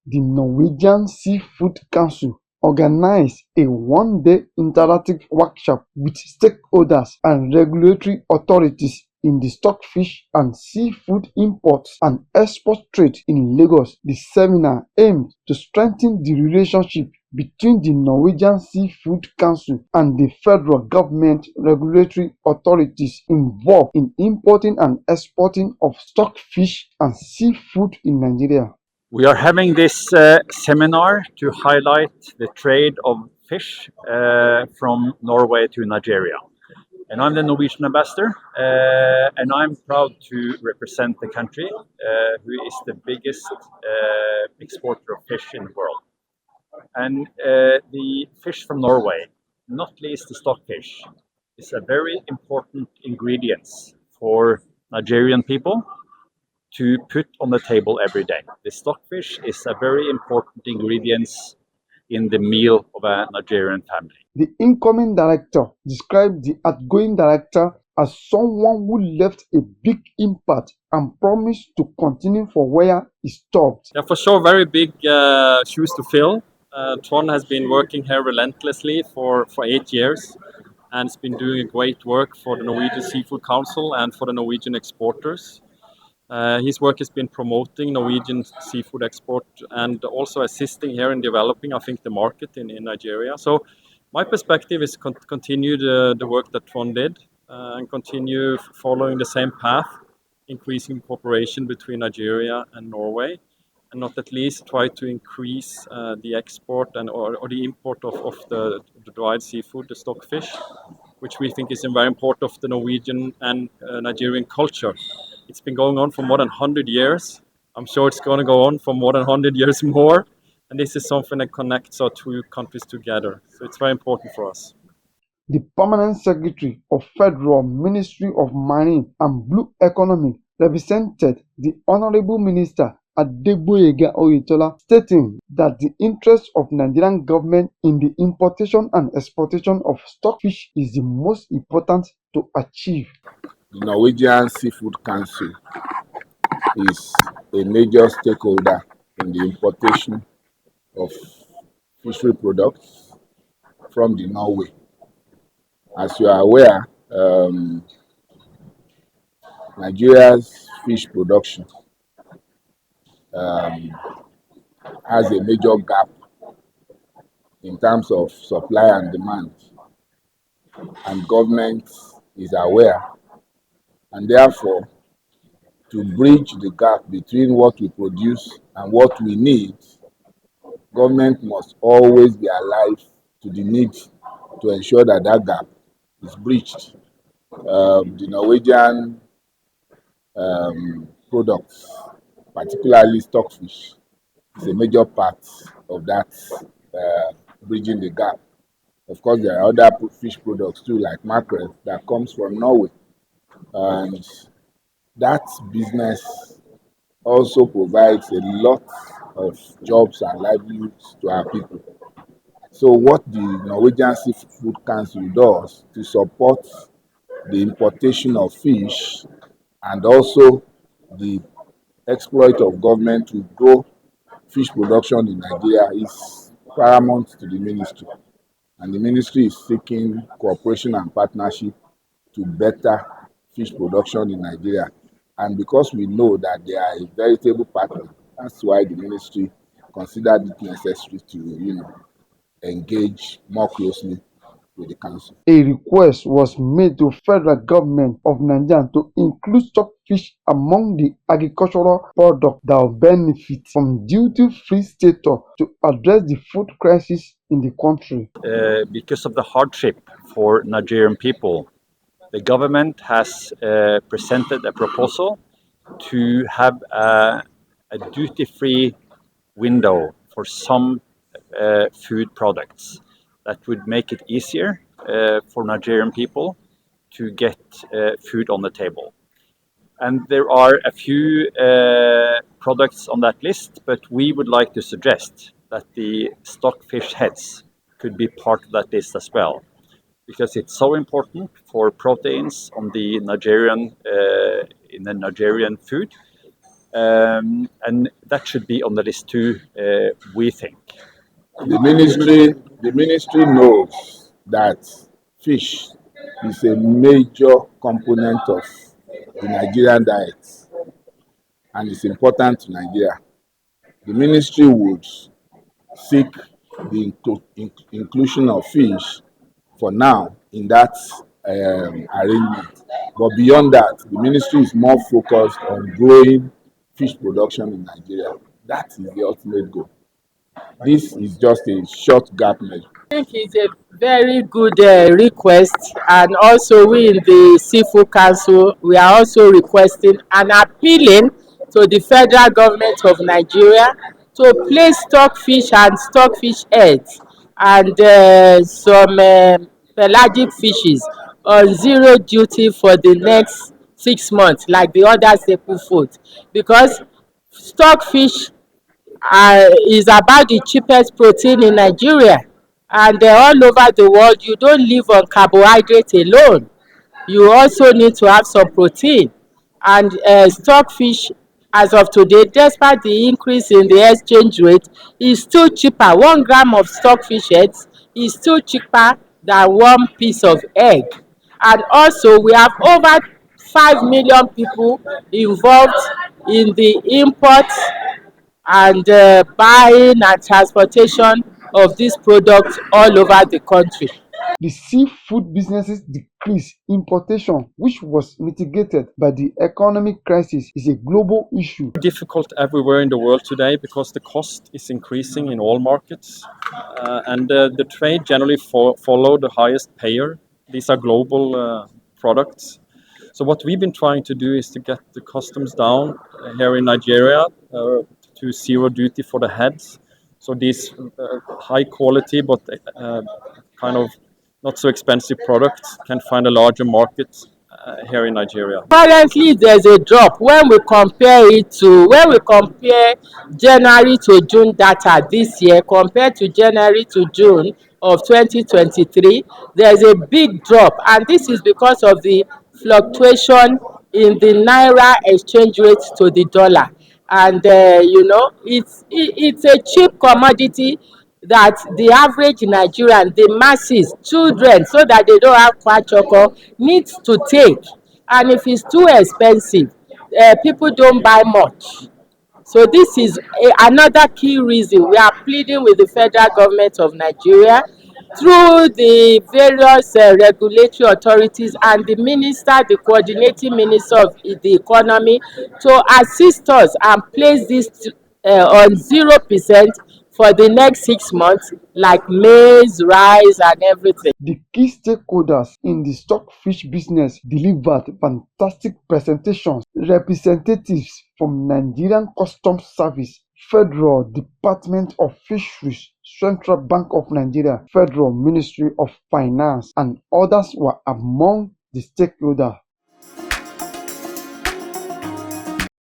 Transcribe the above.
The Norwegian Seafood Council organized a one-day interactive workshop with stakeholders and regulatory authorities in the stockfish and seafood imports and export trade in Lagos. The seminar aimed to strengthen the relationship between the Norwegian Seafood Council and the federal government regulatory authorities involved in importing and exporting of stockfish and seafood in Nigeria. We are having this seminar to highlight the trade of fish from Norway to Nigeria. And I'm the Norwegian ambassador, and I'm proud to represent the country, who is the biggest exporter of fish in the world. And the fish from Norway, not least the stockfish, is a very important ingredient for Nigerian people to put on the table every day. The stockfish is a very important ingredient in the meal of a Nigerian family. The incoming director described the outgoing director as someone who left a big impact and promised to continue for where he stopped. Yeah, for sure, very big shoes to fill. Trond has been working here relentlessly for 8 years and has been doing a great work for the Norwegian Seafood Council and for the Norwegian exporters. His work has been promoting Norwegian seafood export and also assisting here in developing, I think, the market in Nigeria. So my perspective is continue the work that Trond did and continue following the same path, increasing cooperation between Nigeria and Norway, and not at least try to increase the export or the import of the dried seafood, the stockfish, which we think is very important of the Norwegian and Nigerian culture. It's been going on for more than 100 years. I'm sure it's going to go on for more than 100 years more. And this is something that connects our two countries together. So it's very important for us. The permanent secretary of Federal Ministry of Marine and Blue Economy represented the Honorable Minister Adegboyega Oyetola, stating that the interest of Nigerian government in the importation and exportation of stockfish is the most important to achieve. The Norwegian Seafood Council is a major stakeholder in the importation of fishery products from the Norway. As you are aware, Nigeria's fish production has a major gap in terms of supply and demand, and government is aware, and therefore to bridge the gap between what we produce and what we need, government must always be alive to the need to ensure that that gap is breached. The Norwegian products, particularly stockfish, is a major part of that bridging the gap. Of course, there are other fish products too, like mackerel, that comes from Norway. And that business also provides a lot of jobs and livelihoods to our people. So what the Norwegian Seafood Council does to support the importation of fish and also the exploit of government to grow fish production in Nigeria is paramount to the ministry. And the ministry is seeking cooperation and partnership to better fish production in Nigeria. And because we know that they are a veritable partner, that's why the ministry considered it necessary to, engage more closely with the council. A request was made to federal government of Nigeria to include stockfish among the agricultural products that will benefit from duty-free status to address the food crisis in the country. Because of the hardship for Nigerian people, the government has presented a proposal to have a duty-free window for some food products that would make it easier for Nigerian people to get food on the table. And there are a few products on that list, but we would like to suggest that the stockfish heads could be part of that list as well, because it's so important for proteins on the Nigerian in the Nigerian food. and that should be on the list too, we think. The ministry knows that fish is a major component of the Nigerian diet and is important to Nigeria. The ministry would seek the inclusion of fish for now in that arrangement. But beyond that, the ministry is more focused on growing fish production in Nigeria. That is the ultimate goal. This is just a short gap measure. I think it's a very good request, and also we in the Seafood Council, we are also requesting and appealing to the federal government of Nigeria to place stockfish and stockfish heads and some pelagic fishes on zero duty for the next 6 months, like the other staple food, because stockfish is about the cheapest protein in Nigeria, and all over the world you don't live on carbohydrate alone, you also need to have some protein. And stockfish, as of today, despite the increase in the exchange rate, is still cheaper. 1 gram of stockfish eggs is still cheaper than one piece of egg. And also we have over 5 million people involved in the import and buying and transportation of these products all over the country. The seafood businesses decrease importation, which was mitigated by the economic crisis, is a global issue. Difficult everywhere in the world today because the cost is increasing in all markets, and the trade generally follow the highest payer. These are global products. So what we've been trying to do is to get the customs down here in Nigeria to zero duty for the heads. So these high quality but kind of not so expensive products can find a larger market here in Nigeria. Currently, there's a drop when we compare January to June data this year compared to January to June of 2023. There's a big drop, and this is because of the fluctuation in the naira exchange rate to the dollar. And it's a cheap commodity that the average Nigerian, the masses, children, so that they don't have kwachoko, needs to take. And if it's too expensive, people don't buy much. So this is another key reason we are pleading with the federal government of Nigeria through the various regulatory authorities and the coordinating minister of the economy, to assist us and place this on 0% for the next 6 months, like maize, rice, and everything. The key stakeholders in the stockfish business delivered fantastic presentations. Representatives from Nigerian Customs Service, Federal Department of Fisheries, Central Bank of Nigeria, Federal Ministry of Finance, and others were among the stakeholders.